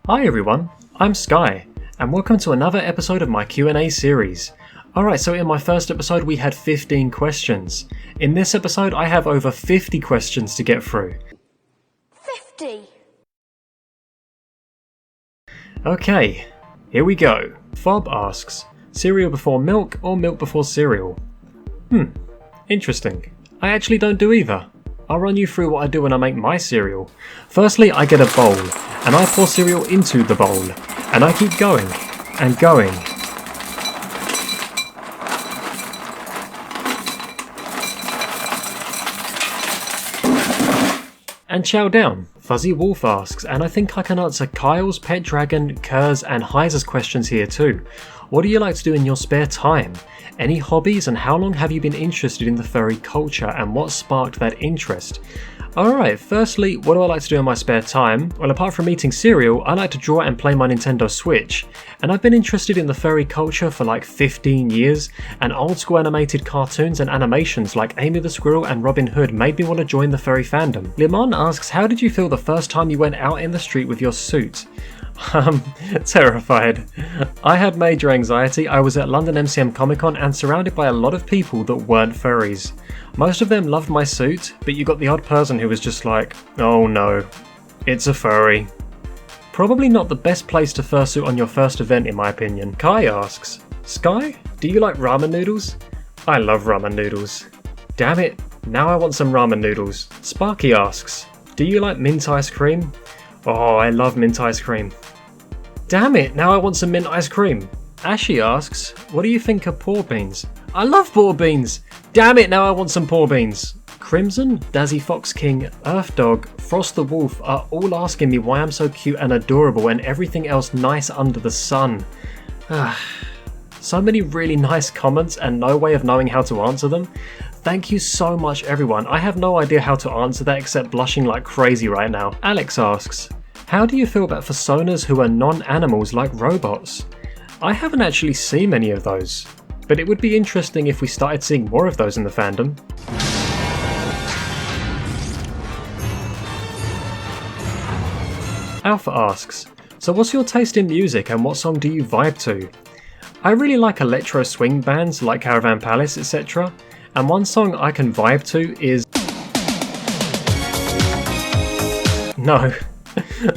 Hi everyone, I'm Sky, and welcome to another episode of my Q&A series. Alright, so in my first episode we had 15 questions. In this episode I have over 50 questions to get through. 50! Okay, here we go. Fob asks, cereal before milk or milk before cereal? Interesting. I actually don't do either. I'll run you through what I do when I make my cereal. Firstly, I get a bowl, and I pour cereal into the bowl, and I keep going, and going. And chow down. Fuzzy Wolf asks, and I think I can answer Kyle's, Pet Dragon, Kerr's and Heiser's questions here too. What do you like to do in your spare time? Any hobbies, and how long have you been interested in the furry culture, and what sparked that interest? Alright, firstly, what do I like to do in my spare time? Well, apart from eating cereal, I like to draw and play my Nintendo Switch. And I've been interested in the furry culture for like 15 years, and old school animated cartoons and animations like Amy the Squirrel and Robin Hood made me want to join the furry fandom. Limon asks, how did you feel the first time you went out in the street with your suit? Terrified. I had major anxiety. I was at London MCM Comic Con and surrounded by a lot of people that weren't furries. Most of them loved my suit, but you got the odd person who was just like, oh no, it's a furry. Probably not the best place to fursuit on your first event in my opinion. Kai asks, Sky, do you like ramen noodles? I love ramen noodles. Damn it, now I want some ramen noodles. Sparky asks, do you like mint ice cream? Oh, I love mint ice cream. Damn it, now I want some mint ice cream. Ashy asks, what do you think of poor beans? I love poor beans! Damn it, now I want some poor beans. Crimson, Dazzy Fox King, Earth Dog, Frost the Wolf are all asking me why I'm so cute and adorable and everything else nice under the sun. So many really nice comments and no way of knowing how to answer them. Thank you so much everyone. I have no idea how to answer that except blushing like crazy right now. Alex asks, how do you feel about personas who are non-animals like robots? I haven't actually seen many of those, but it would be interesting if we started seeing more of those in the fandom. Alpha asks, so what's your taste in music and what song do you vibe to? I really like electro swing bands like Caravan Palace, etc. And one song I can vibe to is... No,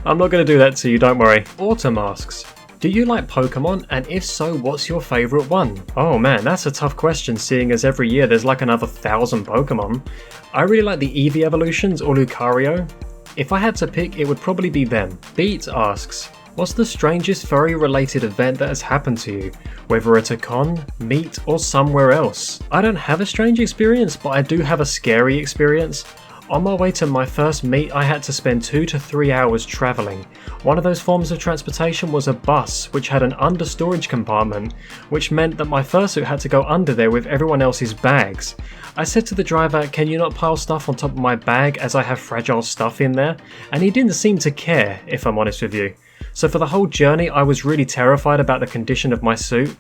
I'm not going to do that to you, don't worry. Autumn asks, do you like Pokemon, and if so, what's your favourite one? Oh man, that's a tough question seeing as every year there's like another 1,000 Pokemon. I really like the Eevee evolutions or Lucario. If I had to pick, it would probably be them. Beat asks, what's the strangest furry related event that has happened to you? Whether at a con, meet, or somewhere else. I don't have a strange experience, but I do have a scary experience. On my way to my first meet, I had to spend 2 to 3 hours travelling. One of those forms of transportation was a bus, which had an under-storage compartment, which meant that my fursuit had to go under there with everyone else's bags. I said to the driver, can you not pile stuff on top of my bag as I have fragile stuff in there? And he didn't seem to care, if I'm honest with you. So for the whole journey, I was really terrified about the condition of my suit.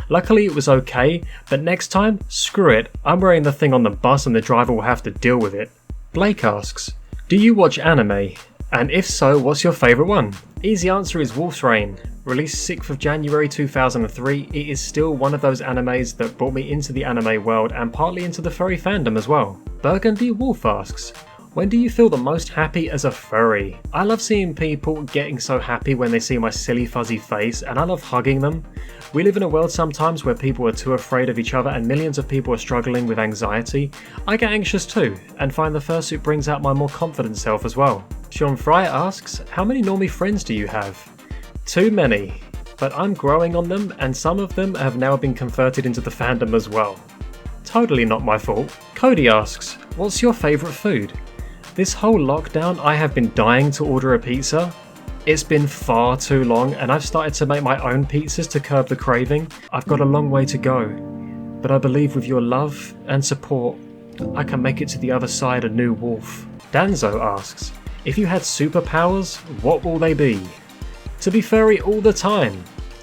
Luckily it was okay, but next time, screw it, I'm wearing the thing on the bus and the driver will have to deal with it. Blake asks, do you watch anime? And if so, what's your favourite one? Easy answer is Wolf's Rain. Released 6th of January 2003, it is still one of those animes that brought me into the anime world and partly into the furry fandom as well. Burgundy Wolf asks, when do you feel the most happy as a furry? I love seeing people getting so happy when they see my silly fuzzy face, and I love hugging them. We live in a world sometimes where people are too afraid of each other and millions of people are struggling with anxiety. I get anxious too, and find the fursuit brings out my more confident self as well. Sean Fry asks, how many normie friends do you have? Too many, but I'm growing on them and some of them have now been converted into the fandom as well. Totally not my fault. Cody asks, what's your favourite food? This whole lockdown I have been dying to order a pizza. It's been far too long and I've started to make my own pizzas to curb the craving. I've got a long way to go, but I believe with your love and support, I can make it to the other side a new wolf. Danzo asks, if you had superpowers, what will they be? To be furry all the time.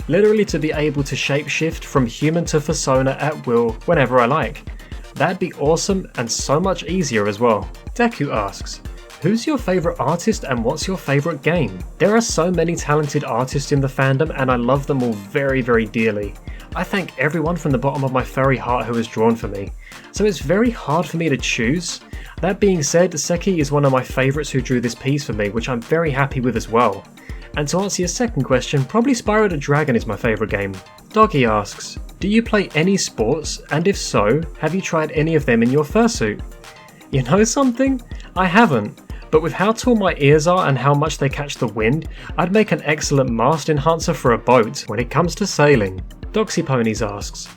Literally to be able to shapeshift from human to fursona at will whenever I like. That'd be awesome and so much easier as well. Deku asks, Who's your favourite artist and what's your favourite game? There are so many talented artists in the fandom and I love them all very, very dearly. I thank everyone from the bottom of my furry heart who has drawn for me, so it's very hard for me to choose. That being said, Seki is one of my favourites who drew this piece for me, which I'm very happy with as well. And to answer your second question, probably Spyro the Dragon is my favourite game. Doggy asks, do you play any sports, and if so, have you tried any of them in your fursuit? You know something? I haven't. But with how tall my ears are and how much they catch the wind, I'd make an excellent mast enhancer for a boat when it comes to sailing. Doxy Ponies asks,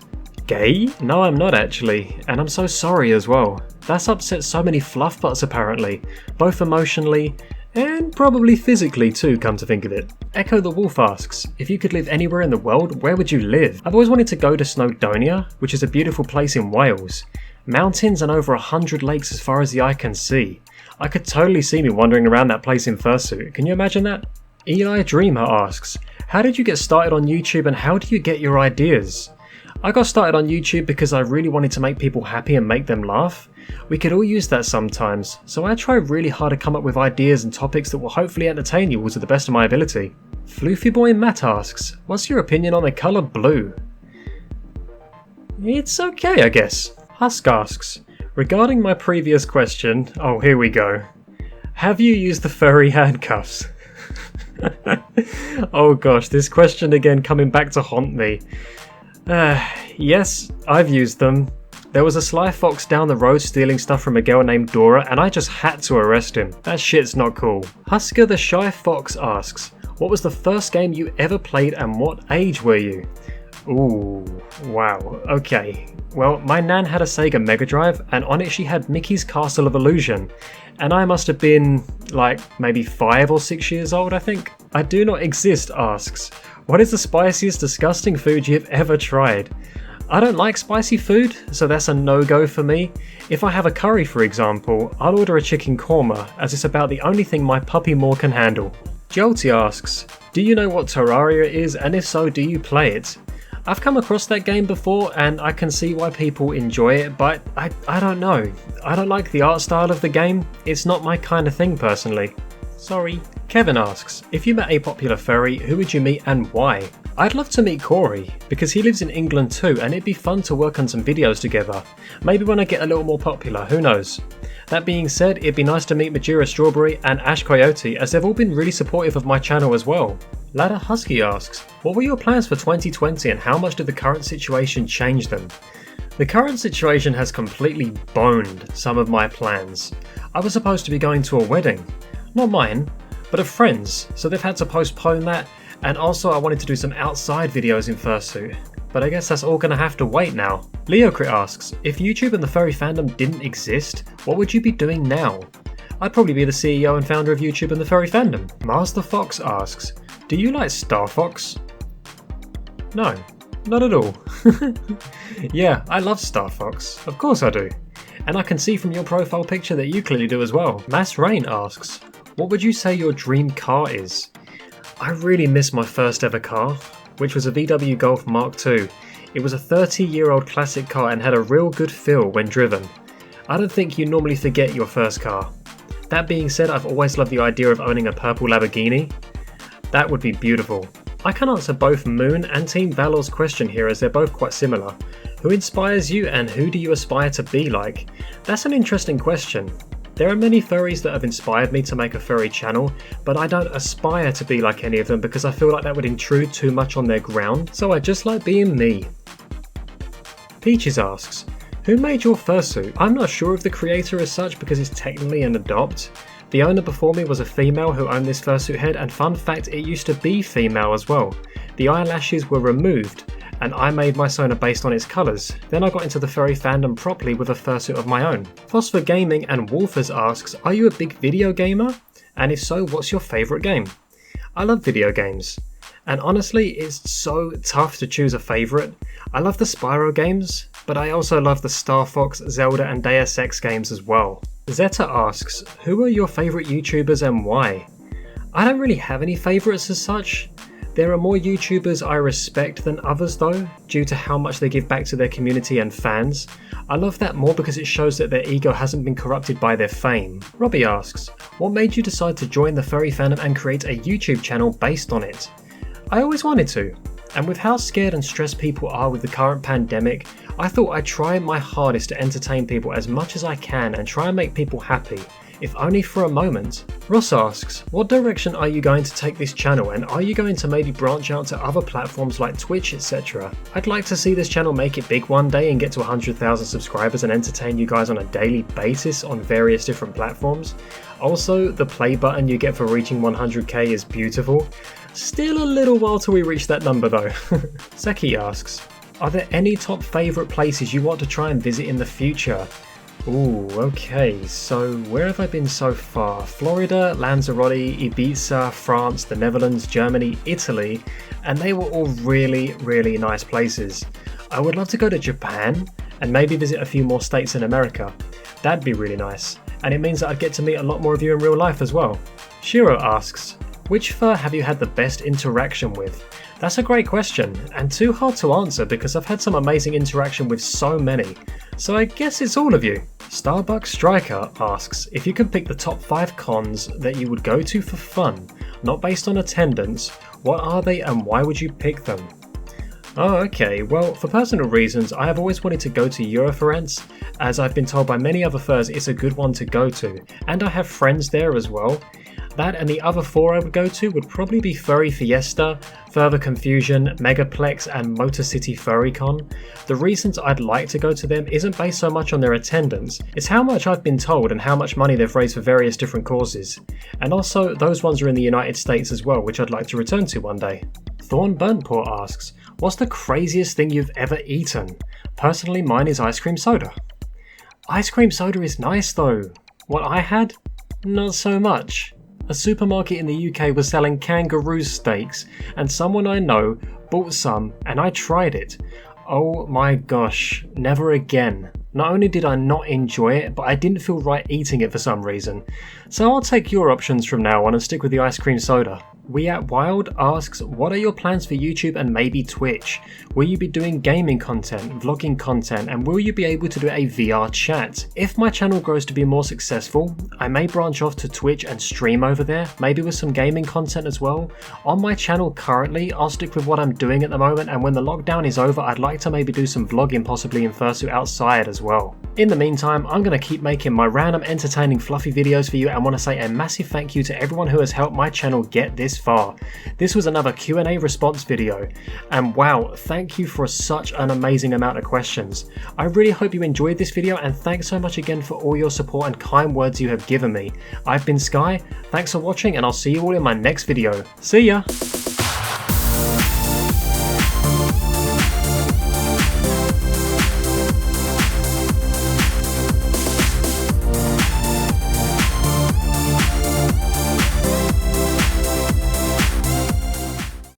gay? No, I'm not actually, and I'm so sorry as well. That's upset so many fluff butts apparently, both emotionally and probably physically too, come to think of it. Echo the Wolf asks, if you could live anywhere in the world, where would you live? I've always wanted to go to Snowdonia, which is a beautiful place in Wales. Mountains and over 100 lakes as far as the eye can see. I could totally see me wandering around that place in fursuit, can you imagine that? Eli Dreamer asks, how did you get started on YouTube and how do you get your ideas? I got started on YouTube because I really wanted to make people happy and make them laugh. We could all use that sometimes, so I try really hard to come up with ideas and topics that will hopefully entertain you all to the best of my ability. Floofy Boy Matt asks, what's your opinion on the colour blue? It's okay, I guess. Husk asks, regarding my previous question, oh here we go. Have you used the furry handcuffs? Oh gosh, this question again coming back to haunt me. Yes, I've used them. There was a sly fox down the road stealing stuff from a girl named Dora and I just had to arrest him. That shit's not cool. Husker the Shy Fox asks, what was the first game you ever played and what age were you? Ooh, wow, okay. Well, my nan had a Sega Mega Drive and on it she had Mickey's Castle of Illusion. And I must have been, like, maybe 5 or 6 years old, I think. I Do Not Exist asks, what is the spiciest disgusting food you've ever tried? I don't like spicy food, so that's a no-go for me. If I have a curry, for example, I'll order a chicken korma, as it's about the only thing my puppy Moore can handle. Jolty asks, do you know what Terraria is, and if so, do you play it? I've come across that game before, and I can see why people enjoy it, but I don't know. I don't like the art style of the game. It's not my kind of thing, personally. Sorry. Kevin asks, if you met a popular furry, who would you meet and why? I'd love to meet Corey, because he lives in England too and it'd be fun to work on some videos together. Maybe when I get a little more popular, who knows? That being said, it'd be nice to meet Majira Strawberry and Ash Coyote as they've all been really supportive of my channel as well. Ladder Husky asks, what were your plans for 2020 and how much did the current situation change them? The current situation has completely boned some of my plans. I was supposed to be going to a wedding. Not mine, but a friend's, so they've had to postpone that, and also I wanted to do some outside videos in fursuit, but I guess that's all gonna have to wait now. Leocrit asks, if YouTube and the furry fandom didn't exist, what would you be doing now? I'd probably be the CEO and founder of YouTube and the furry fandom. Master Fox asks, do you like Star Fox? No, not at all. Yeah, I love Star Fox, of course I do. And I can see from your profile picture that you clearly do as well. Mass Rain asks, what would you say your dream car is? I really miss my first ever car, which was a VW Golf Mark II. It was a 30-year-old classic car and had a real good feel when driven. I don't think you normally forget your first car. That being said, I've always loved the idea of owning a purple Lamborghini. That would be beautiful. I can answer both Moon and Team Valor's question here as they're both quite similar. Who inspires you and who do you aspire to be like? That's an interesting question. There are many furries that have inspired me to make a furry channel, but I don't aspire to be like any of them because I feel like that would intrude too much on their ground, so I just like being me. Peaches asks, who made your fursuit? I'm not sure of the creator as such because it's technically an adopt. The owner before me was a female who owned this fursuit head, and fun fact, it used to be female as well. The eyelashes were removed, and I made my sona based on its colours. Then I got into the furry fandom properly with a fursuit of my own. Phosphor Gaming and Wolfers asks, are you a big video gamer? And if so, what's your favourite game? I love video games. And honestly, it's so tough to choose a favourite. I love the Spyro games, but I also love the Star Fox, Zelda and Deus Ex games as well. Zeta asks, who are your favourite YouTubers and why? I don't really have any favourites as such. There are more YouTubers I respect than others though, due to how much they give back to their community and fans. I love that more because it shows that their ego hasn't been corrupted by their fame. Robbie asks, what made you decide to join the furry fandom and create a YouTube channel based on it? I always wanted to, and with how scared and stressed people are with the current pandemic, I thought I'd try my hardest to entertain people as much as I can and try and make people happy, if only for a moment. Ross asks, what direction are you going to take this channel, and are you going to maybe branch out to other platforms like Twitch, etc? I'd like to see this channel make it big one day and get to 100,000 subscribers and entertain you guys on a daily basis on various different platforms. Also, the play button you get for reaching 100k is beautiful. Still a little while till we reach that number though. Seki asks, are there any top favourite places you want to try and visit in the future? Ooh, okay, so where have I been so far? Florida, Lanzarote, Ibiza, France, the Netherlands, Germany, Italy, and they were all really, really nice places. I would love to go to Japan and maybe visit a few more states in America. That'd be really nice, and it means that I'd get to meet a lot more of you in real life as well. Shiro asks, which fur have you had the best interaction with? That's a great question, and too hard to answer because I've had some amazing interaction with so many, so I guess it's all of you. Starbucks Striker asks if you could pick the top 5 cons that you would go to for fun, not based on attendance, what are they and why would you pick them? Oh, okay, well, for personal reasons, I have always wanted to go to Eurofurence, as I've been told by many other furs it's a good one to go to, and I have friends there as well. That and the other 4 I would go to would probably be Furry Fiesta, Further Confusion, Megaplex and Motor City Furrycon. The reasons I'd like to go to them isn't based so much on their attendance, it's how much I've been told and how much money they've raised for various different causes. And also, those ones are in the United States as well, which I'd like to return to one day. Thorn Burntport asks, what's the craziest thing you've ever eaten? Personally, mine is ice cream soda. Ice cream soda is nice though. What I had? Not so much. A supermarket in the UK was selling kangaroo steaks, and someone I know bought some and I tried it. Oh my gosh, never again. Not only did I not enjoy it, but I didn't feel right eating it for some reason. So I'll take your options from now on and stick with the ice cream soda. We at Wild asks, what are your plans for YouTube and maybe Twitch? Will you be doing gaming content, vlogging content, and will you be able to do a VR chat? If my channel grows to be more successful, I may branch off to Twitch and stream over there, maybe with some gaming content as well. On my channel currently, I'll stick with what I'm doing at the moment, and when the lockdown is over, I'd like to maybe do some vlogging possibly in Fursuit outside as well. In the meantime, I'm going to keep making my random entertaining fluffy videos for you and want to say a massive thank you to everyone who has helped my channel get this far. This was another Q&A response video, and wow, thank you for such an amazing amount of questions. I really hope you enjoyed this video, and thanks so much again for all your support and kind words you have given me. I've been Sky, thanks for watching, and I'll see you all in my next video. See ya!